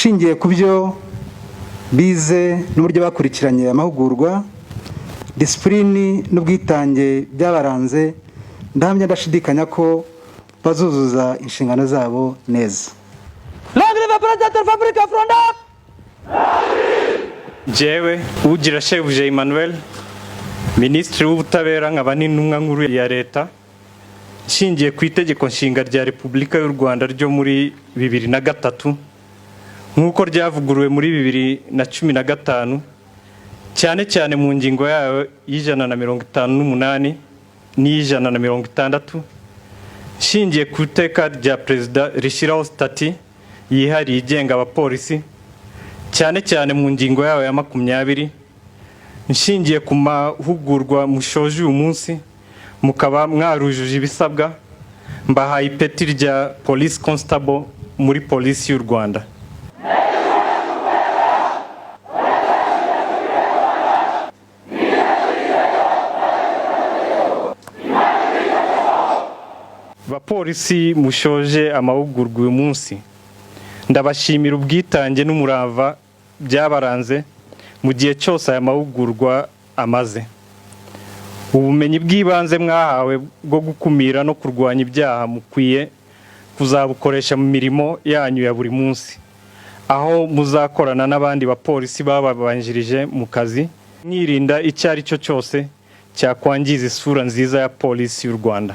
Shingiye ku byo bize n'uburyo bakurikiranye amahugurwa, disipulini n'ubwitange byabaranze, ndahamya ndashidikanya ko bazuzuza inshingano zabo neza. Jewe Ugirashebuja Emmanuel, Minisitiri w'Ubutabera nkaba n'intumwa nkuru ya leta, nshingiye ku itegeko nshinga rya Repubulika y'u Rwanda ryo muri 2003 nk'uko ryavuguruwe muri 2015, cyane cyane mu ngingo yayo y'158 n'160, nshingiye ku iteka rya Perezida rishyiraho stati yihariye igenga abapolisi, cyane cyane mu ngingo yayo ya 20, nshingiye ku mahugurwa mushoje uyu munsi mukaba mwarujuje ibisabwa, mbahaye ipeti rya Police Constable muri Polisi y'u Rwanda. Bapolisi mushoje amahugurwa uyu munsi, ndabashimira ubwitange n'umurava byabaranze mu gihe cyose aya mahugurwa amaze. Ubumenyi bw'ibanze mwahawe bwo gukumira no kurwanya ibyaha mukwiye kuzabukoresha mu mirimo yanyu ya buri munsi, aho muzakorana n'abandi bapolisi bababanjirije mu kazi, mwirinda icyo ari cyo cyose cyakwangiza isura nziza ya Polisi y'u Rwanda.